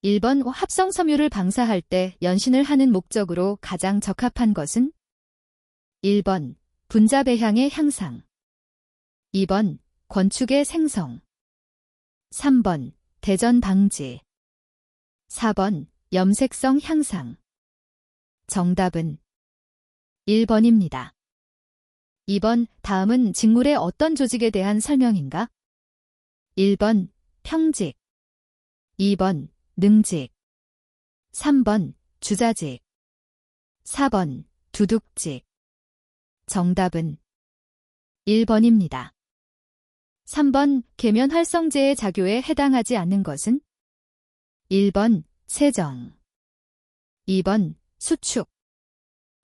1번 합성 섬유를 방사할 때 연신을 하는 목적으로 가장 적합한 것은? 1번 분자 배향의 향상, 2번 건축의 생성, 3번 대전 방지, 4번 염색성 향상. 정답은 1번입니다. 2번 다음은 직물의 어떤 조직에 대한 설명인가? 1번 평직, 2번 능직, 3번 주자직, 4번 두둑직. 정답은 1번입니다. 3번 계면활성제의 작용에 해당하지 않는 것은? 1번 세정, 2번 수축,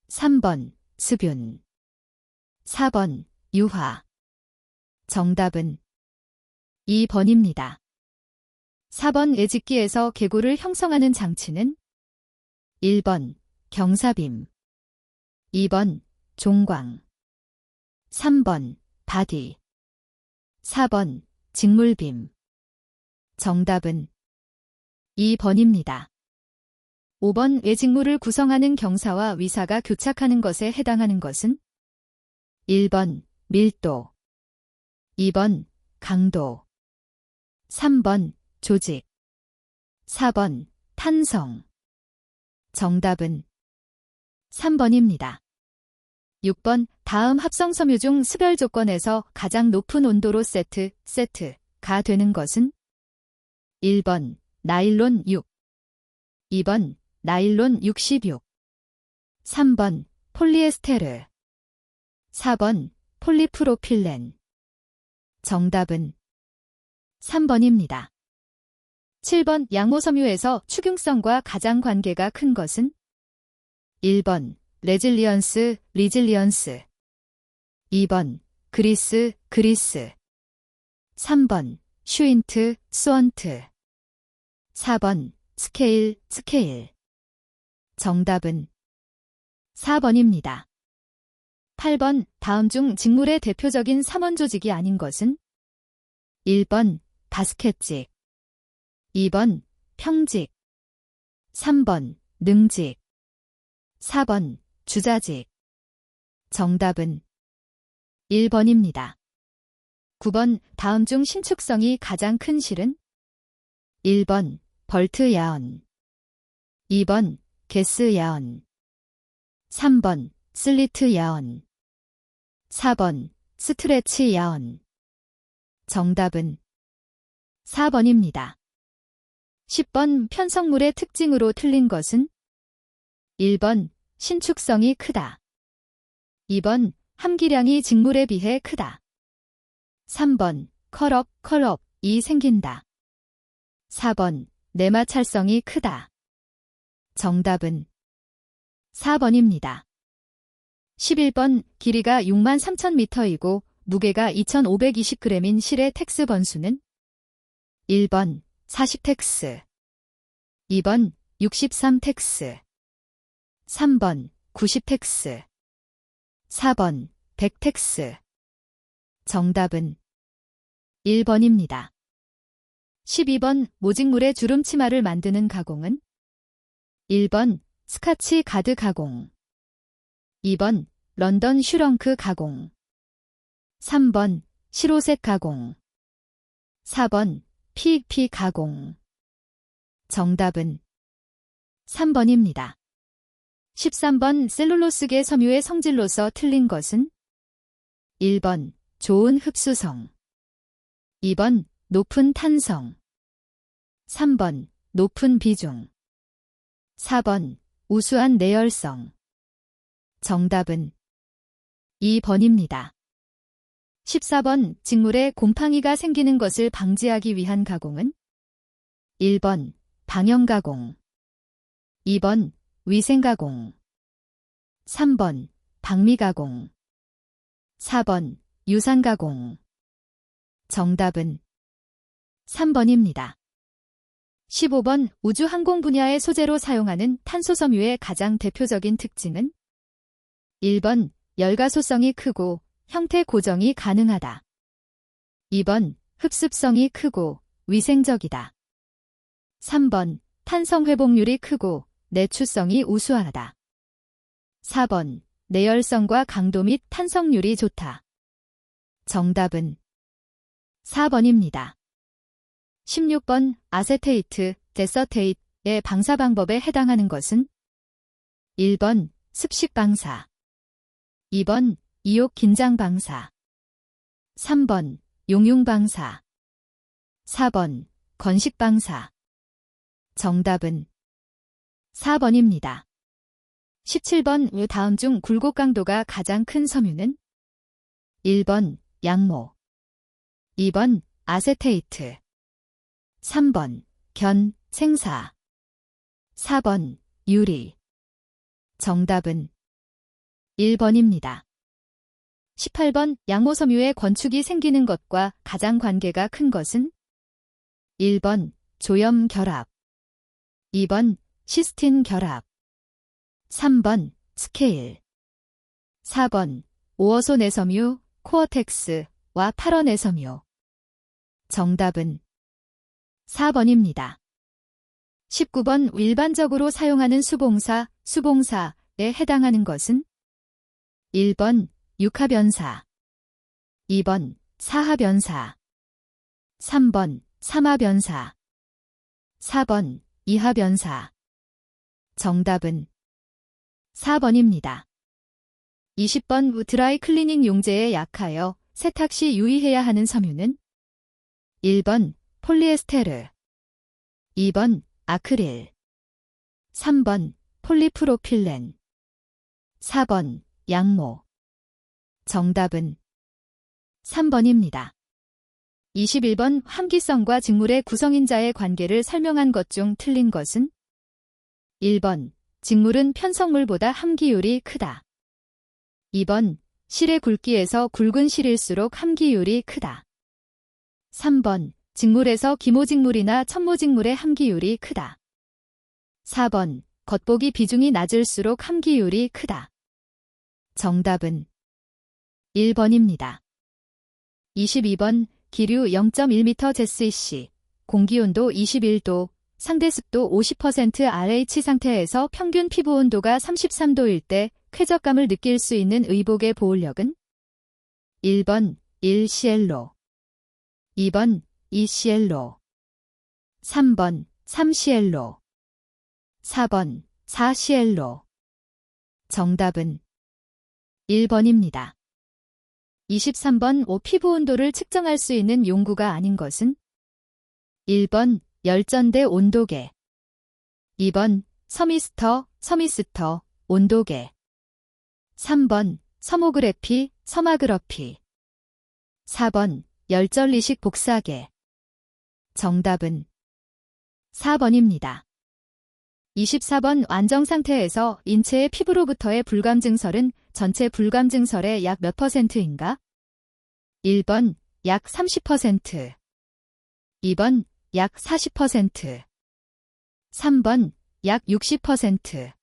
3번 습윤, 4번 유화. 정답은 2번입니다. 4번 애집기에서 계골을 형성하는 장치는? 1번 경사빔, 2번 종광, 3번 바디, 4번 직물빔. 정답은 2번입니다. 5번 애직물을 구성하는 경사와 위사가 교착하는 것에 해당하는 것은? 1번 밀도, 2번 강도, 3번 조직, 4번 탄성. 정답은 3번입니다. 6번 다음 합성섬유 중 습열 조건에서 가장 높은 온도로 세트가 되는 것은? 1번 나일론 6, 2번 나일론 66, 3번 폴리에스테르, 4번 폴리프로필렌. 정답은 3번입니다. 7번 양호섬유에서 축융성과 가장 관계가 큰 것은? 1번 리질리언스, 2번 그리스, 3번 슈인트, 수언트, 4번 스케일. 정답은 4번입니다. 8번 다음 중 직물의 대표적인 삼원 조직이 아닌 것은? 1번 바스켓직, 2번 평직, 3번 능직, 4번 주자직. 정답은 1번입니다. 9번 다음 중 신축성이 가장 큰 실은? 1번 벌트 야언, 2번 게스 야언, 3번 슬리트 야언, 4번 스트레치 야언. 정답은 4번입니다. 10번 편성물의 특징으로 틀린 것은? 1번 신축성이 크다, 2번 함기량이 직물에 비해 크다, 3번 컬업이 생긴다, 4번 내마찰성이 크다. 정답은 4번입니다. 11번 길이가 63,000m이고 무게가 2,520g인 실의 텍스 번수는? 1번 40텍스, 2번 63텍스, 3번 90텍스, 4번 100텍스. 정답은 1번입니다. 12번 모직물의 주름치마를 만드는 가공은? 1번 스카치 가드 가공, 2번 런던 슈렁크 가공, 3번 시로셋 가공, 4번 PEP 가공. 정답은 3번입니다. 13번 셀룰로스계 섬유의 성질로서 틀린 것은? 1번 좋은 흡수성, 2번 높은 탄성, 3번 높은 비중, 4번 우수한 내열성. 정답은 2번입니다. 14번 직물에 곰팡이가 생기는 것을 방지하기 위한 가공은? 1번 방형가공, 2번 위생가공, 3번 방미가공, 4번 유산가공. 정답은 3번입니다. 15번 우주항공 분야의 소재로 사용하는 탄소섬유의 가장 대표적인 특징은? 1번 열가소성이 크고 형태 고정이 가능하다, 2번 흡습성이 크고 위생적이다, 3번 탄성 회복률이 크고 내추성이 우수하다. 4번 내열성과 강도 및 탄성률이 좋다. 정답은 4번입니다. 16번 아세테이트, 데서테이트의 방사 방법에 해당하는 것은 1번 습식 방사, 2번 이옥 긴장 방사, 3번 용융 방사, 4번 건식 방사. 정답은 4번입니다. 17번 다음 중 굴곡 강도가 가장 큰 섬유는 1번 양모, 2번 아세테이트, 3번 견, 생사, 4번 유리. 정답은 1번입니다. 18번 양모섬유의 건축이 생기는 것과 가장 관계가 큰 것은 1번 조염 결합, 2번 시스틴 결합, 3번 스케일, 4번 오어소 내섬유, 코어텍스와 파러 내섬유. 정답은 4번입니다. 19번 일반적으로 사용하는 수봉사, 수봉사에 해당하는 것은 1번 육하변사, 2번 사하변사, 3번 삼하변사, 4번 이하변사. 정답은 4번입니다. 20번 드라이 클리닝 용제에 약하여 세탁 시 유의해야 하는 섬유는 1번 폴리에스테르, 2번 아크릴, 3번 폴리프로필렌, 4번 양모. 정답은 3번입니다. 21번 함기성과 직물의 구성인자의 관계를 설명한 것 중 틀린 것은 1번 직물은 편성물보다 함기율이 크다. 2번 실의 굵기에서 굵은 실일수록 함기율이 크다. 3번 직물에서 기모직물이나 첨모직물의 함기율이 크다. 4번 겉보기 비중이 낮을수록 함기율이 크다. 정답은 1번입니다. 22번 기류 0.1m 제스이씨, 공기온도 21도, 상대습도 50% RH 상태에서 평균 피부온도가 33도일 때 쾌적감을 느낄 수 있는 의복의 보온력은 1번 1시엘로, 2번 2시엘로, 3번 3시엘로, 4번 4시엘로. 정답은 1번입니다. 23번 피부 온도를 측정할 수 있는 용구가 아닌 것은 1번 열전대 온도계, 2번 서미스터, 온도계, 3번 서모그래피, 서마그러피, 4번 열전리식 복사계. 정답은 4번입니다. 24번 완정 상태에서 인체의 피부로부터의 불감 증설은 전체 불감 증설의 약 몇 %인가? 1번 약 30%, 2번 약 40%, 3번 약 60%,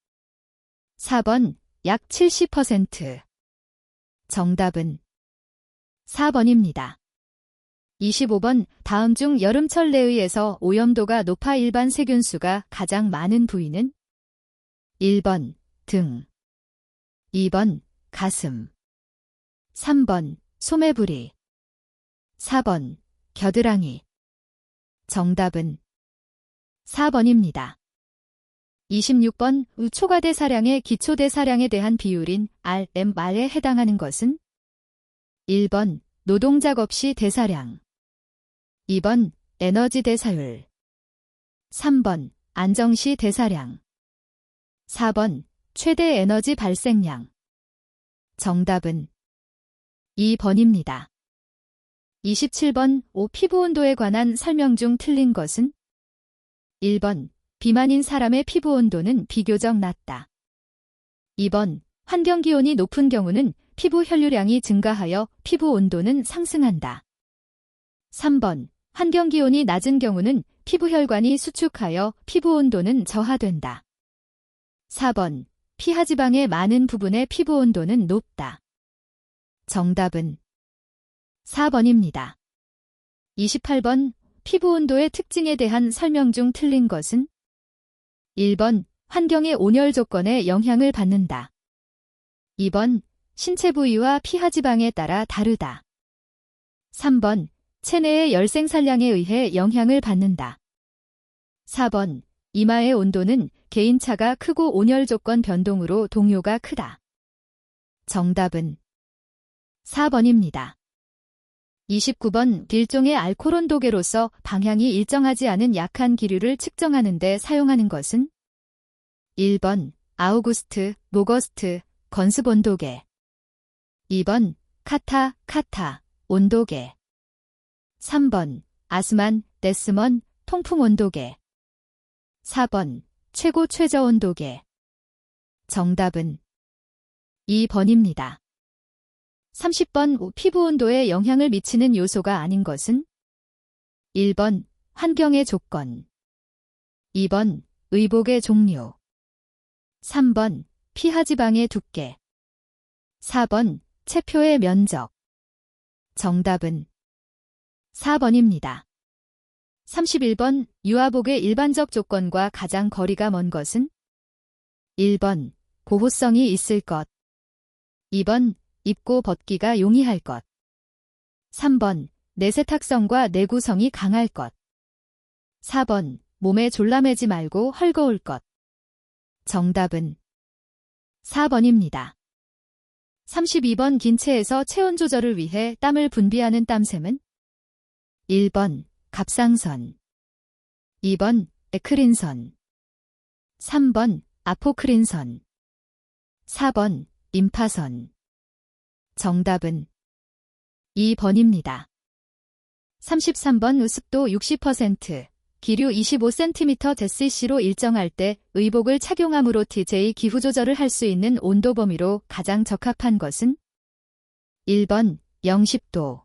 4번 약 70%. 정답은 4번입니다. 25번 다음 중 여름철 내의에서 오염도가 높아 일반 세균수가 가장 많은 부위는 1번 등, 2번 가슴, 3번 소매부리, 4번 겨드랑이. 정답은 4번입니다. 26번 초과대사량의 기초대사량에 대한 비율인 RMR에 해당하는 것은 1번 노동작업 시 대사량, 2번 에너지 대사율, 3번 안정시 대사량, 4번 최대 에너지 발생량. 정답은 2번입니다. 27번 피부 온도에 관한 설명 중 틀린 것은 1번 비만인 사람의 피부 온도는 비교적 낮다. 2번 환경기온이 높은 경우는 피부 혈류량이 증가하여 피부 온도는 상승한다. 3번 환경기온이 낮은 경우는 피부 혈관이 수축하여 피부 온도는 저하된다. 4번 피하지방의 많은 부분의 피부 온도는 높다. 정답은 4번입니다. 28번 피부 온도의 특징에 대한 설명 중 틀린 것은 1번 환경의 온열 조건에 영향을 받는다. 2번 신체 부위와 피하지방에 따라 다르다. 3번 체내의 열생산량에 의해 영향을 받는다. 4번 이마의 온도는 개인차가 크고 온열 조건 변동으로 동요가 크다. 정답은 4번입니다. 29번 일종의 알코올 온도계로서 방향이 일정하지 않은 약한 기류를 측정하는 데 사용하는 것은 1번 아우구스트, 모거스트, 건습 온도계 2번 카타, 온도계 3번 아스만, 데스먼, 통풍 온도계 4번 최고 최저 온도계 정답은 2번입니다. 30번 피부 온도에 영향을 미치는 요소가 아닌 것은 1번 환경의 조건 2번 의복의 종류 3번 피하지방의 두께 4번 체표의 면적 정답은 4번입니다. 31번 유아복의 일반적 조건과 가장 거리가 먼 것은 1번 보호성이 있을 것 2번 입고 벗기가 용이할 것 3번 내세탁성과 내구성이 강할 것 4번 몸에 졸라매지 말고 헐거울 것 정답은 4번입니다. 32번 긴 체에서 체온 조절을 위해 땀을 분비하는 땀샘은 1번 갑상선 2번 에크린선 3번 아포크린선 4번 림파선 정답은 2번입니다. 33번 습도 60%, 기류 25cm 데시시로 일정할 때 의복을 착용함으로 TJ 기후 조절을 할 수 있는 온도 범위로 가장 적합한 것은 1번 0-10도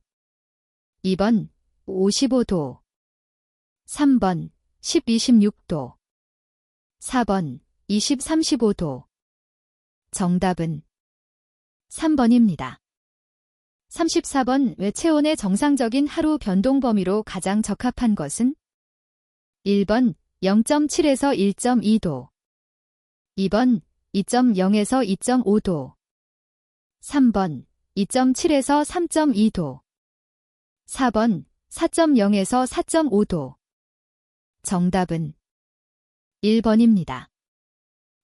2번 55도 3번 10-26도 4번 20-35도 정답은 3번입니다. 34번 외체온의 정상적인 하루 변동 범위로 가장 적합한 것은 1번 0.7에서 1.2도 2번 2.0에서 2.5도 3번 2.7에서 3.2도 4번 4.0에서 4.5도 정답은 1번입니다.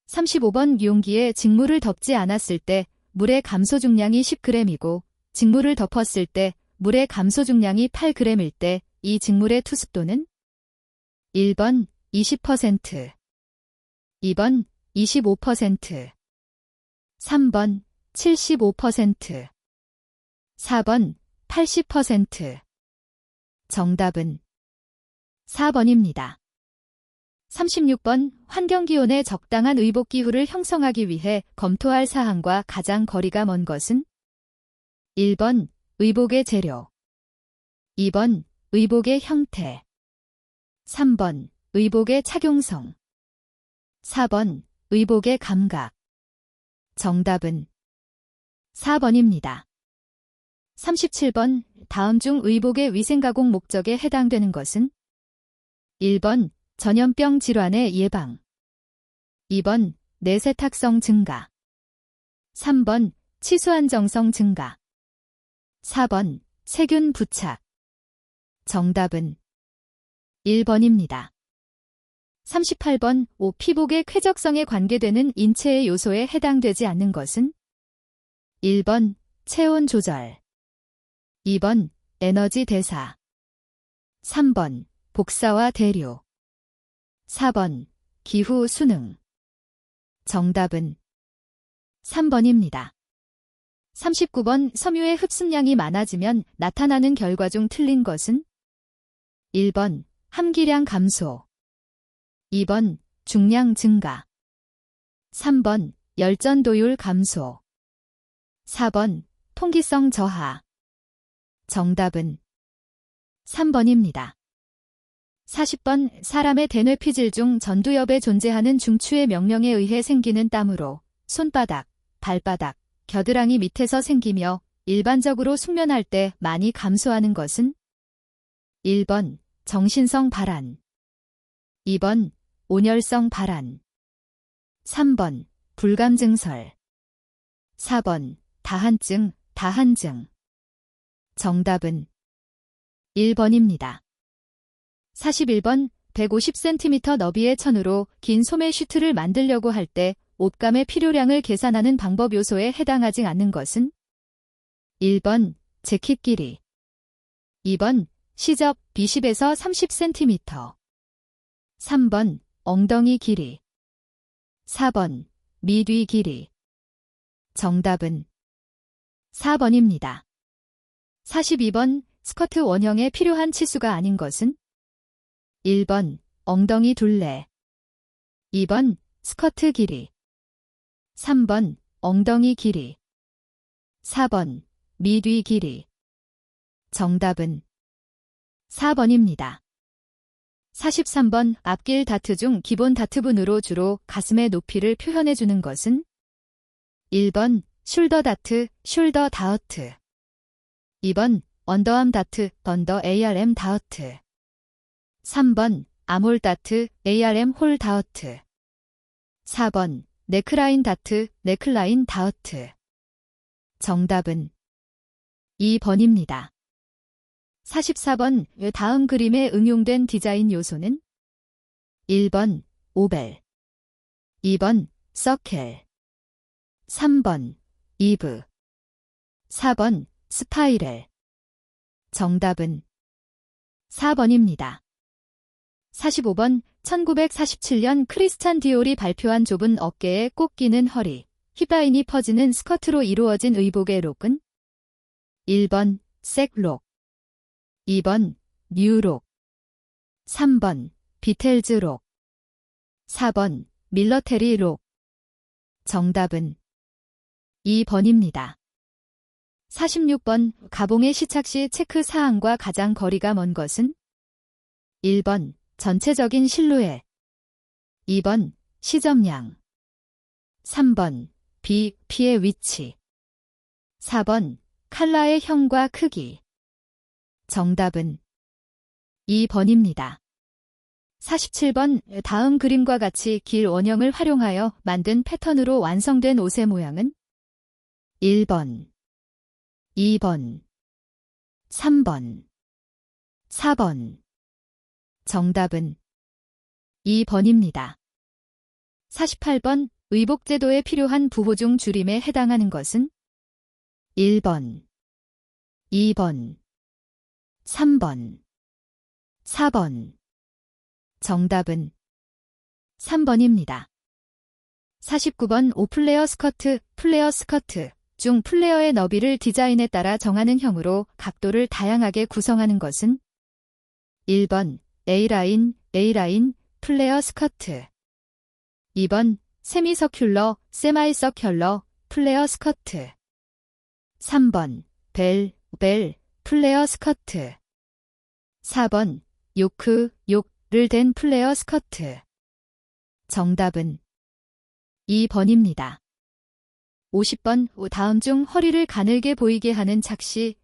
35번 용기에 직물을 덮지 않았을 때 물의 감소 중량이 10g이고 직물을 덮었을 때 물의 감소 중량이 8g일 때 이 직물의 투습도는 1번 20%, 2번 25%, 3번 75%, 4번 80%. 정답은 4번입니다. 36번 환경기온의 적당한 의복기후를 형성하기 위해 검토할 사항과 가장 거리가 먼 것은 1번 의복의 재료 2번 의복의 형태 3번 의복의 착용성 4번 의복의 감각 정답은 4번입니다. 37번 다음 중 의복의 위생가공 목적에 해당되는 것은 1번 전염병 질환의 예방 2번 내세탁성 증가 3번 치수 안정성 증가 4번 세균 부착 정답은 1번입니다. 38번 피복의 쾌적성에 관계되는 인체의 요소에 해당되지 않는 것은 1번 체온 조절 2번 에너지 대사 3번 복사와 대류 4번 기후 순응 정답은 3번입니다. 39번 섬유의 흡습량이 많아지면 나타나는 결과 중 틀린 것은 1번 함기량 감소 2번 중량 증가 3번 열전도율 감소 4번 통기성 저하 정답은 3번입니다. 40번 사람의 대뇌피질 중 전두엽에 존재하는 중추의 명령에 의해 생기는 땀으로 손바닥, 발바닥, 겨드랑이 밑에서 생기며 일반적으로 숙면할 때 많이 감소하는 것은 1번 정신성 발한 2번 온열성 발한. 3번 불감증설. 4번 다한증, 다한증. 정답은 1번입니다. 41번 150cm 너비의 천으로 긴 소매 슈트를 만들려고 할 때 옷감의 필요량을 계산하는 방법 요소에 해당하지 않는 것은 1번 재킷 길이. 2번 시접 B10에서 30cm. 3번 엉덩이 길이. 4번 미뒤 길이. 정답은 4번입니다. 42번 스커트 원형에 필요한 치수가 아닌 것은 1번 엉덩이 둘레. 2번 스커트 길이. 3번 엉덩이 길이. 4번 미뒤 길이. 정답은 4번입니다. 43번 앞길 다트 중 기본 다트분으로 주로 가슴의 높이를 표현해주는 것은 1번 숄더 다트, 숄더 다우트. 2번 언더암 다트, 언더 ARM 다우트. 3번 암홀 다트, ARM 홀 다우트. 4번 네크라인 다트, 네클라인 다우트. 정답은 2번입니다. 44번 다음 그림에 응용된 디자인 요소는 1번 오벨. 2번 서켈. 3번 이브. 4번 스파이럴. 정답은 4번입니다. 45번 1947년 크리스찬 디올이 발표한 좁은 어깨에 꼭 끼는 허리, 힙라인이 퍼지는 스커트로 이루어진 의복의 록은 1번 색록. 2번 뉴록. 3번 비텔즈 록. 4번 밀러테리 록. 정답은 2번입니다. 46번 가봉의 시착 시 체크 사항과 가장 거리가 먼 것은 1번 전체적인 실루엣. 2번 시점량. 3번 피의 위치. 4번 칼라의 형과 크기. 정답은 2번입니다. 47번 다음 그림과 같이 길 원형을 활용하여 만든 패턴으로 완성된 옷의 모양은 1번, 2번, 3번, 4번. 정답은 2번입니다. 48번 의복 제도에 필요한 부호 중 줄임에 해당하는 것은 1번, 2번, 3번, 4번. 정답은 3번입니다. 49번 오플레어 스커트, 플레어 스커트 중 플레어의 너비를 디자인에 따라 정하는 형으로 각도를 다양하게 구성하는 것은 1번 A라인, A라인, 플레어 스커트. 2번 세미서큘러, 세마이서큘러, 플레어 스커트. 3번 벨, 플레어 스커트. 4번 요크를 댄 플레어 스커트. 정답은 2번입니다. 50번 다음 중 허리를 가늘게 보이게 하는 착시의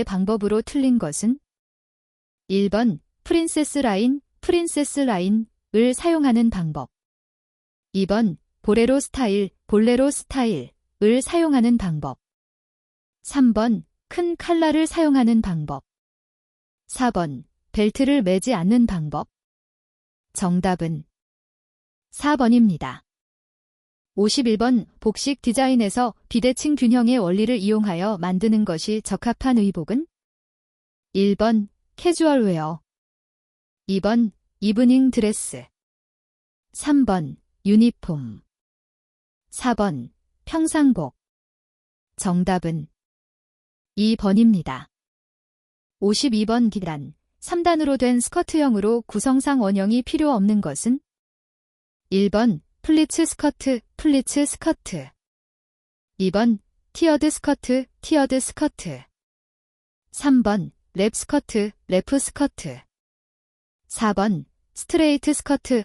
방법으로 틀린 것은 1번 프린세스 라인을 사용하는 방법. 2번 볼레로 스타일을 사용하는 방법. 3번 큰 칼라를 사용하는 방법. 4번 벨트를 매지 않는 방법. 정답은 4번입니다. 51번 복식 디자인에서 비대칭 균형의 원리를 이용하여 만드는 것이 적합한 의복은 1번 캐주얼 웨어. 2번 이브닝 드레스. 3번 유니폼. 4번 평상복. 정답은 2번입니다. 52번 기란 3단으로 된 스커트형으로 구성상 원형이 필요 없는 것은 1번 플리츠 스커트. 2번 티어드 스커트. 3번 랩 스커트. 4번 스트레이트 스커트.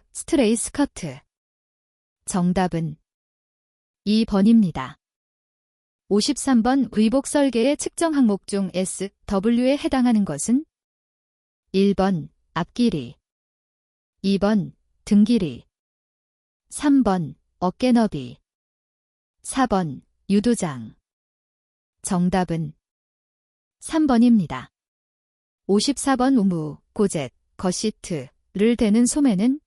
정답은 2번입니다. 53번 의복 설계의 측정 항목 중 SW에 해당하는 것은 1번 앞길이. 2번 등 길이. 3번 어깨 너비. 4번 유도장. 정답은 3번입니다. 54번 우무, 고젯, 겉시트를 대는 소매는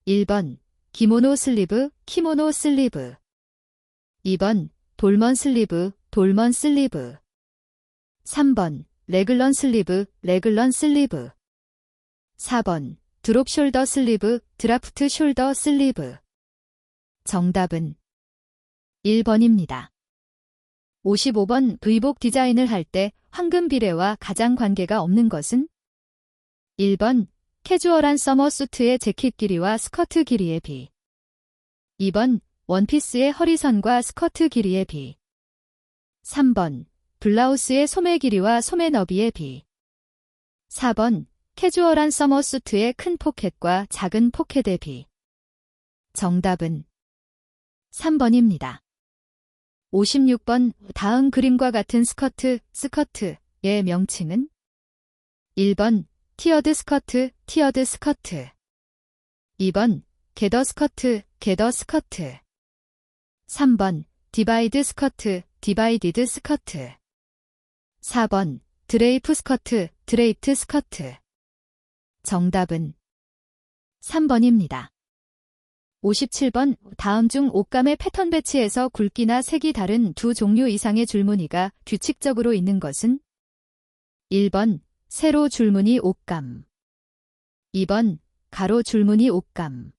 1번 기모노 슬리브, 키모노 슬리브. 2번 돌먼 슬리브, 돌먼 슬리브. 3번 레글런 슬리브, 레글런 슬리브. 4번 드롭 숄더 슬리브, 드라프트 숄더 슬리브. 정답은 1번입니다. 55번 의복 디자인을 할 때 황금 비례와 가장 관계가 없는 것은 1번 캐주얼한 서머 수트의 재킷 길이와 스커트 길이의 비. 2번 원피스의 허리선과 스커트 길이의 비. 3번 블라우스의 소매 길이와 소매 너비의 비. 4번 캐주얼한 서머 수트의 큰 포켓과 작은 포켓의 비. 정답은 3번입니다. 56번 다음 그림과 같은 스커트의 명칭은 1번 티어드 스커트, 티어드 스커트. 2번 게더 스커트, 게더 스커트. 3번 디바이드 스커트, 디바이디드 스커트. 4번 드레이프 스커트, 드레이프트 스커트. 정답은 3번입니다. 57번 다음 중 옷감의 패턴 배치에서 굵기나 색이 다른 두 종류 이상의 줄무늬가 규칙적으로 있는 것은 1번 세로 줄무늬 옷감. 2번 가로 줄무늬 옷감.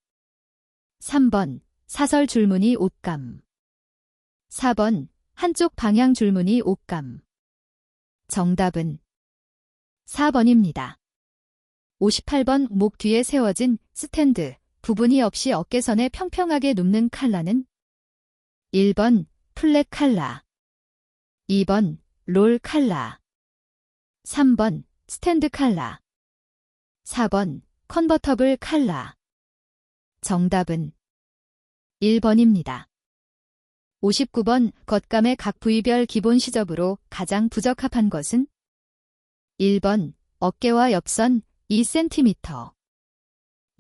3번 사설 줄무늬 옷감. 4번 한쪽 방향 줄무늬 옷감. 정답은 4번입니다. 58번 목 뒤에 세워진 스탠드 부분이 없이 어깨선에 평평하게 눕는 칼라는 1번 플랫 칼라. 2번 롤 칼라. 3번 스탠드 칼라. 4번 컨버터블 칼라. 정답은 1번입니다. 59번 겉감의 각 부위별 기본 시접으로 가장 부적합한 것은 1번 어깨와 옆선 2cm.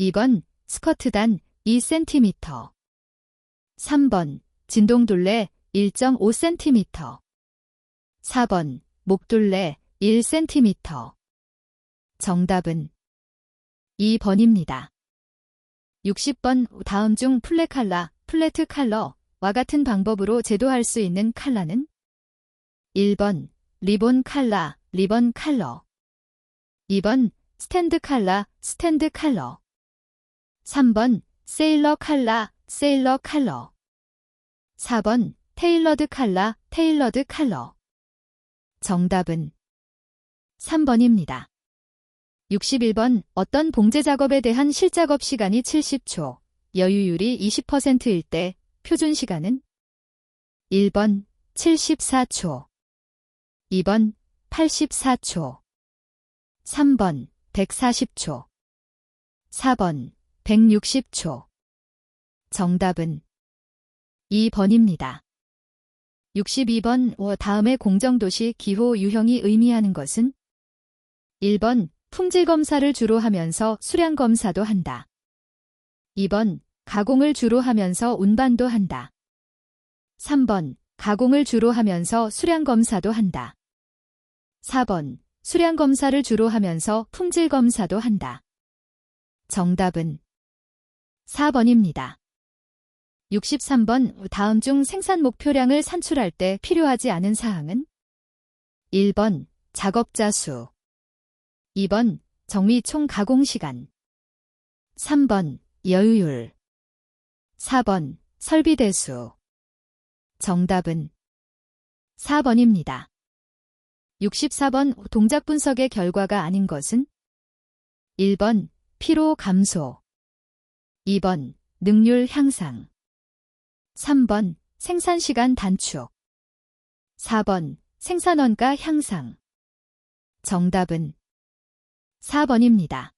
2번 스커트단 2cm. 3번 진동둘레 1.5cm. 4번 목둘레 1cm. 정답은 2번입니다. 60번 다음 중 플랫 칼라, 플래트 칼러와 같은 방법으로 제도할 수 있는 칼라는 1번 리본 칼라, 리본 칼러. 2번 스탠드 칼라, 스탠드 칼러. 3번 세일러 칼라, 세일러 칼러. 4번 테일러드 칼라, 테일러드 칼러. 정답은 3번입니다. 61번 어떤 봉제 작업에 대한 실작업 시간이 70초, 여유율이 20%일 때 표준 시간은 1번 74초, 2번 84초, 3번 140초, 4번 160초. 정답은 2번입니다. 62번 다음의 공정도시 기호 유형이 의미하는 것은 1번 품질 검사를 주로 하면서 수량 검사도 한다. 2번 가공을 주로 하면서 운반도 한다. 3번 가공을 주로 하면서 수량 검사도 한다. 4번 수량 검사를 주로 하면서 품질 검사도 한다. 정답은 4번입니다. 63번 다음 중 생산 목표량을 산출할 때 필요하지 않은 사항은 1번 작업자 수. 2번 정미 총 가공 시간. 3번 여유율. 4번 설비 대수. 정답은 4번입니다. 64번 동작 분석의 결과가 아닌 것은 1번 피로 감소. 2번 능률 향상. 3번 생산시간 단축. 4번 생산원가 향상. 정답은 4번입니다.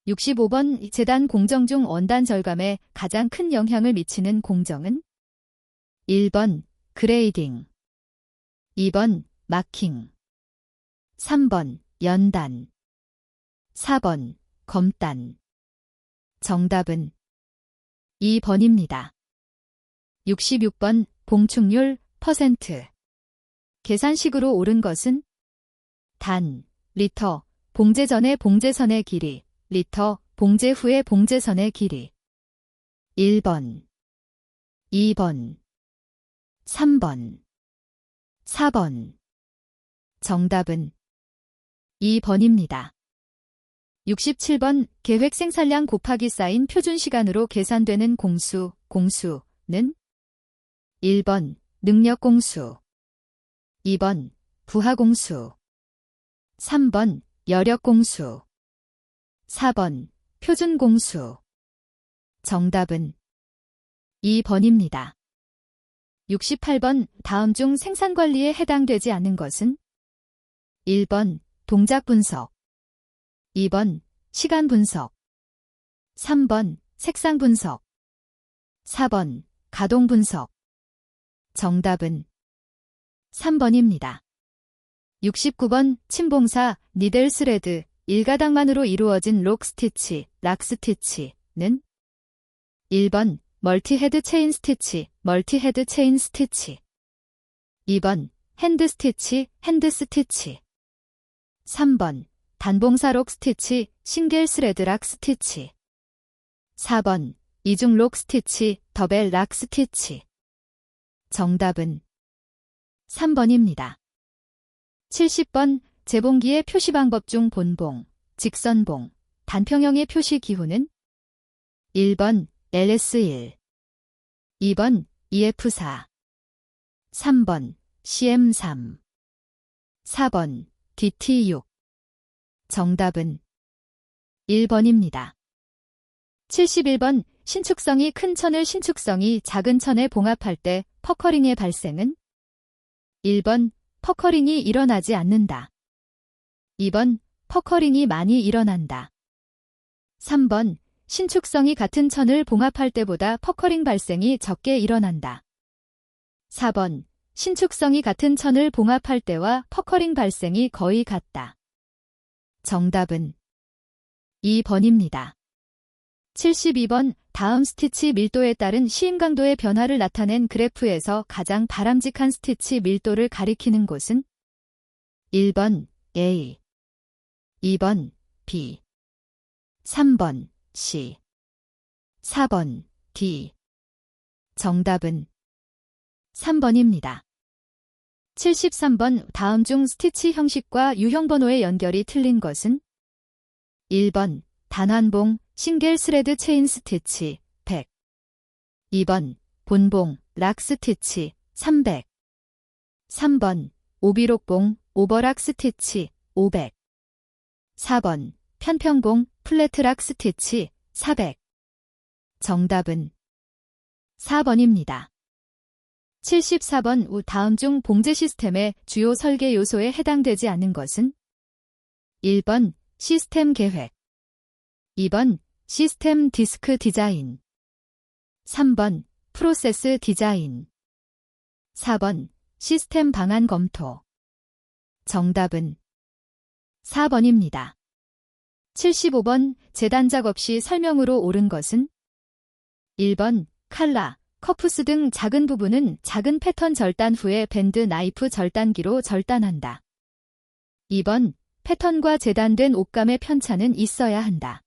65번 재단 공정 중 원단 절감에 가장 큰 영향을 미치는 공정은 1번 그레이딩. 2번 마킹. 3번 연단. 4번 검단. 정답은 2번입니다. 66번 봉축률 퍼센트. 계산식으로 옳은 것은 단, 리터, 봉제 전의 봉제선의 길이, 리터, 봉제 후의 봉제선의 길이. 1번, 2번, 3번, 4번. 정답은 2번입니다. 67번 계획 생산량 곱하기 쌓인 표준 시간으로 계산되는 공수는 1번 능력 공수, 2번 부하 공수, 3번 여력 공수, 4번 표준 공수. 정답은 2번입니다. 68번 다음 중 생산 관리에 해당되지 않는 것은 1번 동작 분석, 2번 시간 분석, 3번 색상 분석, 4번 가동 분석. 정답은 3번입니다. 69번 침봉사 니델 스레드 1가닥만으로 이루어진 록 스티치, 락 스티치는 1번 멀티 헤드 체인 스티치, 멀티 헤드 체인 스티치, 2번 핸드 스티치, 핸드 스티치, 3번 단봉사 록 스티치, 싱글 스레드 락 스티치, 4번 이중 록 스티치, 더벨 락 스티치. 정답은 3번입니다. 70번 재봉기의 표시 방법 중 본봉, 직선봉, 단평형의 표시 기호는 1번 LS1, 2번 EF4, 3번 CM3, 4번 DT6. 정답은 1번입니다. 71번 신축성이 큰 천을 신축성이 작은 천에 봉합할 때 퍼커링의 발생은 1번 퍼커링이 일어나지 않는다. 2번 퍼커링이 많이 일어난다. 3번 신축성이 같은 천을 봉합할 때보다 퍼커링 발생이 적게 일어난다. 4번 신축성이 같은 천을 봉합할 때와 퍼커링 발생이 거의 같다. 정답은 2번입니다. 72번 다음 스티치 밀도에 따른 시임 강도의 변화를 나타낸 그래프에서 가장 바람직한 스티치 밀도를 가리키는 곳은 1번 A, 2번 B, 3번 C, 4번 D. 정답은 3번입니다. 73번 다음 중 스티치 형식과 유형 번호의 연결이 틀린 것은 1번 단환봉 싱글 스레드 체인 스티치 100, 2번 본봉 락 스티치 300, 3번 오비록봉 오버락 스티치 500, 4번 편평봉 플랫락 스티치 400. 정답은 4번입니다. 74번 다음 중 봉제 시스템의 주요 설계 요소에 해당되지 않는 것은 1번 시스템 계획, 2번 시스템 디스크 디자인, 3번 프로세스 디자인, 4번 시스템 방안 검토. 정답은 4번입니다. 75번 재단작 없이 설명으로 옳은 것은 1번 칼라, 커프스 등 작은 부분은 작은 패턴 절단 후에 밴드 나이프 절단기로 절단한다. 2번 패턴과 재단된 옷감의 편차는 있어야 한다.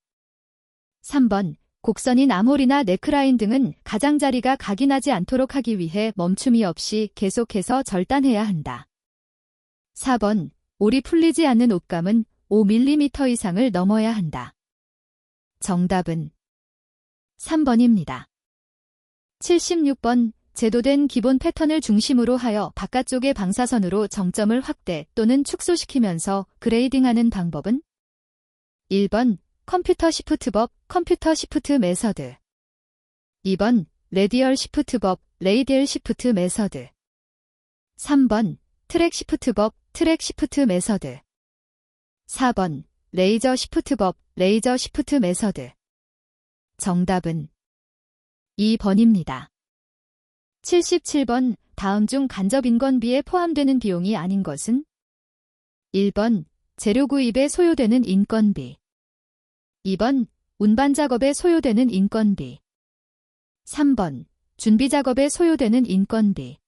3번 곡선인 암홀이나 넥라인 등은 가장자리가 각인하지 않도록 하기 위해 멈춤이 없이 계속해서 절단해야 한다. 4번 올이 풀리지 않는 옷감은 5mm 이상을 넘어야 한다. 정답은 3번입니다. 76번 제도된 기본 패턴을 중심으로 하여 바깥쪽의 방사선으로 정점을 확대 또는 축소시키면서 그레이딩하는 방법은 1번 컴퓨터 시프트법, 컴퓨터 시프트 메서드, 2번 레디얼 시프트법, 레이디얼 시프트 메서드, 3번 트랙 시프트법, 트랙 시프트 메서드, 4번 레이저 시프트법, 레이저 시프트 메서드. 정답은 2번입니다. 77번 다음 중 간접 인건비에 포함되는 비용이 아닌 것은 1번 재료 구입에 소요되는 인건비, 2번 운반 작업에 소요되는 인건비. 3번, 준비 작업에 소요되는 인건비.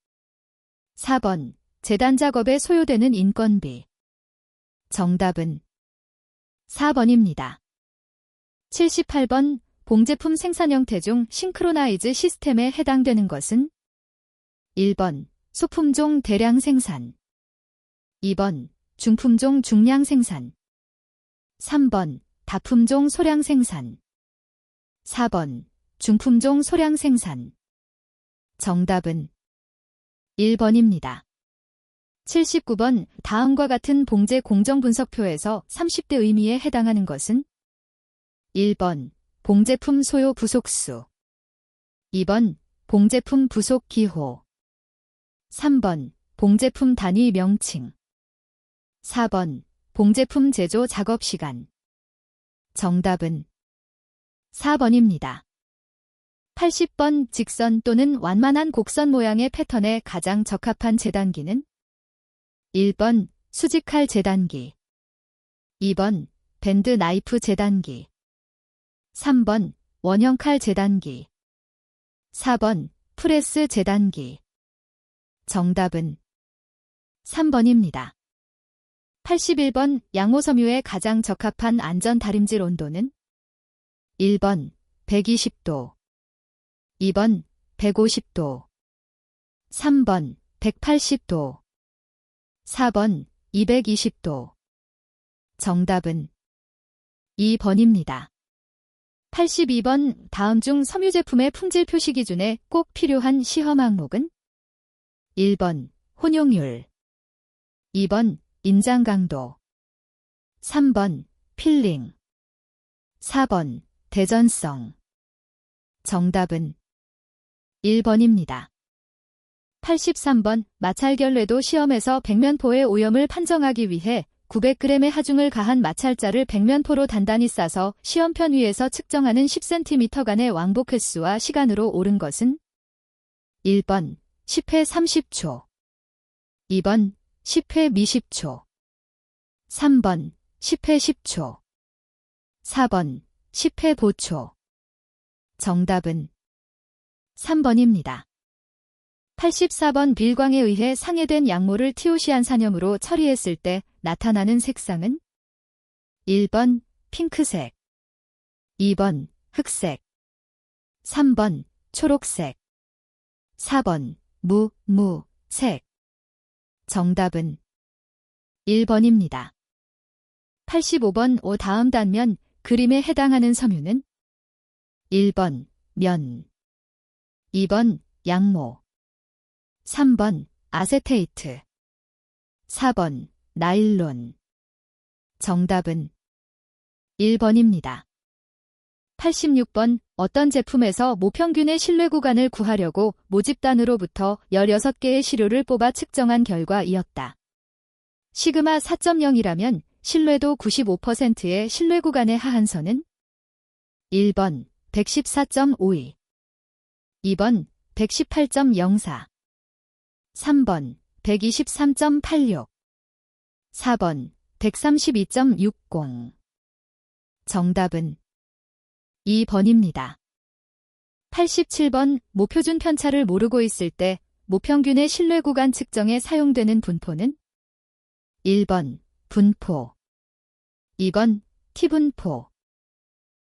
4번, 재단 작업에 소요되는 인건비. 정답은 4번입니다. 78번, 봉제품 생산 형태 중 싱크로나이즈 시스템에 해당되는 것은 1번, 소품종 대량 생산. 2번, 중품종 중량 생산. 3번, 다품종 소량 생산. 4번, 중품종 소량 생산. 정답은 1번입니다. 79번, 다음과 같은 봉제 공정 분석표에서 30대 의미에 해당하는 것은 1번, 봉제품 소요 부속수. 2번, 봉제품 부속 기호. 3번, 봉제품 단위 명칭. 4번, 봉제품 제조 작업 시간. 정답은 4번입니다. 80번, 직선 또는 완만한 곡선 모양의 패턴에 가장 적합한 재단기는 1번, 수직칼 재단기. 2번, 밴드 나이프 재단기. 3번, 원형칼 재단기. 4번, 프레스 재단기. 정답은 3번입니다. 81번, 양호섬유에 가장 적합한 안전 다림질 온도는 1번, 120도. 2번, 150도. 3번, 180도. 4번, 220도. 정답은 2번입니다. 82번, 다음 중 섬유 제품의 품질 표시 기준에 꼭 필요한 시험 항목은 1번, 혼용률. 2번, 인장 강도. 3번, 필링. 4번, 대전성. 정답은 1번입니다. 83번, 마찰결례도 시험에서 백면포의 오염을 판정하기 위해 900g의 하중을 가한 마찰자를 백면포로 단단히 싸서 시험편 위에서 측정하는 10cm 간의 왕복 횟수와 시간으로 옳은 것은 1번, 10회 30초. 2번, 10회 미십초. 3번, 10회 10초. 4번, 10회 보초. 정답은 3번입니다. 84번, 빌광에 의해 상해된 약물을 티오시안 산염으로 처리했을 때 나타나는 색상은 1번, 핑크색. 2번, 흑색. 3번, 초록색. 4번, 무색. 정답은 1번입니다. 85번, 다음 단면 그림에 해당하는 섬유는 1번, 면. 2번, 양모. 3번, 아세테이트. 4번, 나일론. 정답은 1번입니다. 86번, 어떤 제품에서 모평균의 신뢰 구간을 구하려고 모집단으로부터 16개의 시료를 뽑아 측정한 결과이었다. 시그마 4.0이라면 신뢰도 95%의 신뢰 구간의 하한선은 1번, 114.52. 2번, 118.04. 3번, 123.86. 4번, 132.60. 정답은 2번입니다. 87번, 모표준 편차를 모르고 있을 때 모평균의 신뢰 구간 측정에 사용되는 분포는 1번, 분포. 2번, T분포.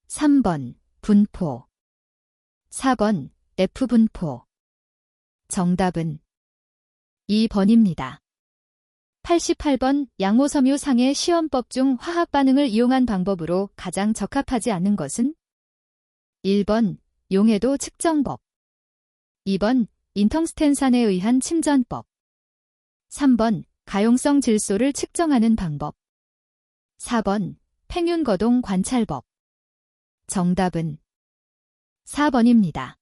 3번, 분포. 4번, F분포. 정답은 2번입니다. 88번, 양호섬유 상해 시험법 중 화학 반응을 이용한 방법으로 가장 적합하지 않은 것은 1번, 용해도 측정법. 2번, 인텅스텐산에 의한 침전법. 3번, 가용성 질소를 측정하는 방법. 4번, 팽윤 거동 관찰법. 정답은 4번입니다.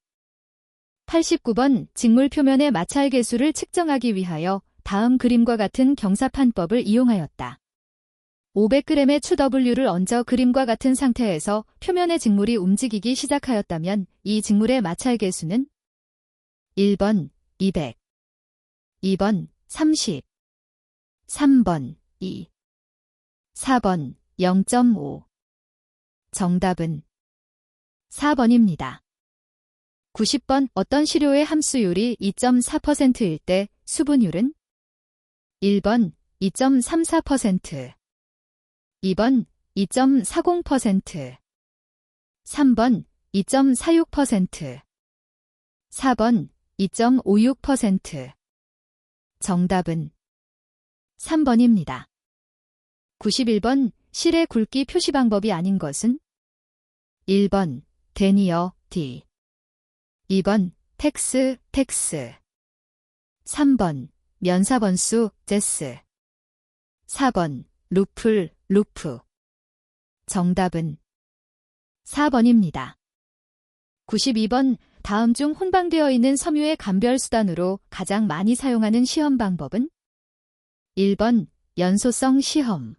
89번, 직물 표면의 마찰 계수를 측정하기 위하여 다음 그림과 같은 경사판법을 이용하였다. 500g의 추W를 얹어 그림과 같은 상태에서 표면의 직물이 움직이기 시작하였다면 이 직물의 마찰 계수는 1번 200, 2번 30, 3번 2, 4번 0.5. 정답은 4번입니다. 90번 어떤 시료의 함수율이 2.4%일 때 수분율은 1번 2.34%, 2번 2.40%, 3번 2.46%, 4번 2.56%. 정답은 3번입니다. 91번 실의 굵기 표시 방법이 아닌 것은 1번 데니어 D, 2번 텍스 3번 면사번수 제스, 4번 루프. 정답은 4번입니다. 92번 다음 중 혼방되어 있는 섬유의 감별 수단으로 가장 많이 사용하는 시험 방법은 1번 연소성 시험,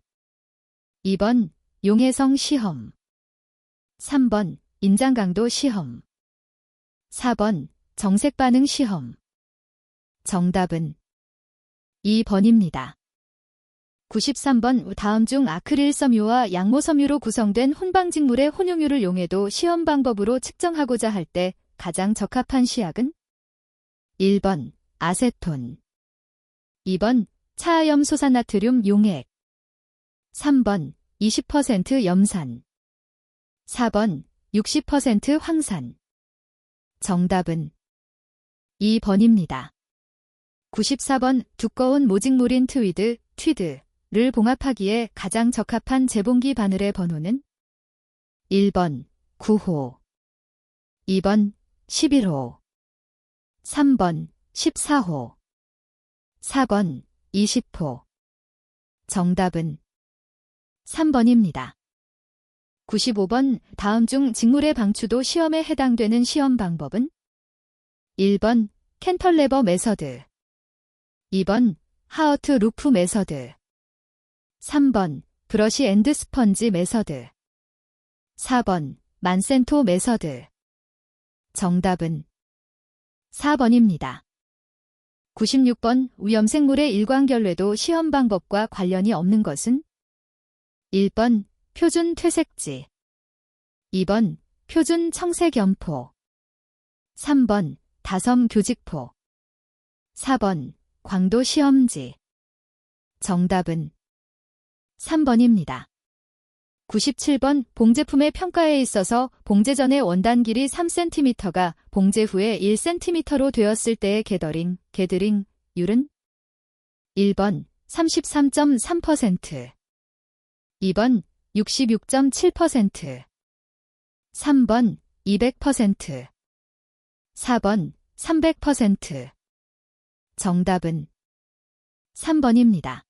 2번 용해성 시험, 3번 인장강도 시험, 4번 정색반응 시험. 정답은 2번입니다. 93번 다음 중 아크릴 섬유와 양모 섬유로 구성된 혼방직물의 혼용율을 이용해도 시험 방법으로 측정하고자 할 때 가장 적합한 시약은 1번 아세톤, 2번 차염소산나트륨 용액, 3번 20% 염산, 4번 60% 황산. 정답은 2번입니다. 94번 두꺼운 모직물인 튀드를 봉합하기에 가장 적합한 재봉기 바늘의 번호는 1번 9호, 2번 11호, 3번 14호, 4번 20호. 정답은 3번입니다. 95번 다음 중 직물의 방추도 시험에 해당되는 시험 방법은 1번 캔털레버 메서드, 2번 하어트 루프 메서드, 3번 브러시 앤드 스펀지 메서드, 4번 만센토 메서드. 정답은 4번입니다. 96번 위험생물의 일광결례도 시험 방법과 관련이 없는 것은 1번 표준 퇴색지, 2번 표준 청색염포, 3번 다섬 교직포, 4번 광도 시험지. 정답은 3번입니다. 97번 봉제품의 평가에 있어서 봉제 전의 원단 길이 3cm가 봉제 후에 1cm로 되었을 때의 게더링율은 1번 33.3%, 2번 66.7%, 3번 200%, 4번 300%. 정답은 3번입니다.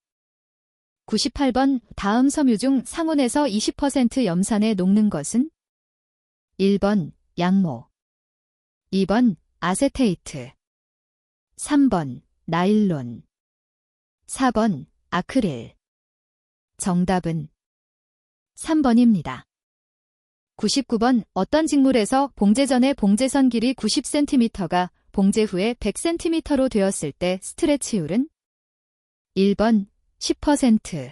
98번 다음 섬유 중 상온에서 20% 염산에 녹는 것은 1번 양모, 2번 아세테이트, 3번 나일론, 4번 아크릴. 정답은 3번입니다. 99번 어떤 직물에서 봉제 전의 봉제선 길이 90cm가 봉제 후에 100cm로 되었을 때 스트레치율은 1번 10%,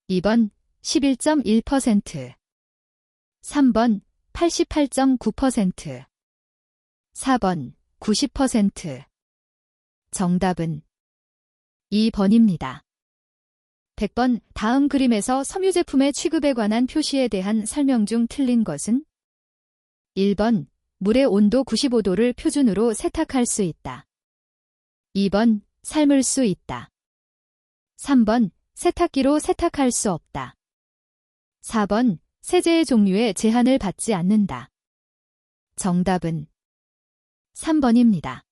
2번 11.1%, 3번 88.9%, 4번 90%. 정답은 2번입니다. 100번 다음 그림에서 섬유 제품의 취급에 관한 표시에 대한 설명 중 틀린 것은 1번 물의 온도 95도를 표준으로 세탁할 수 있다, 2번 삶을 수 있다, 3번 세탁기로 세탁할 수 없다, 4번 세제의 종류에 제한을 받지 않는다. 정답은 3번입니다.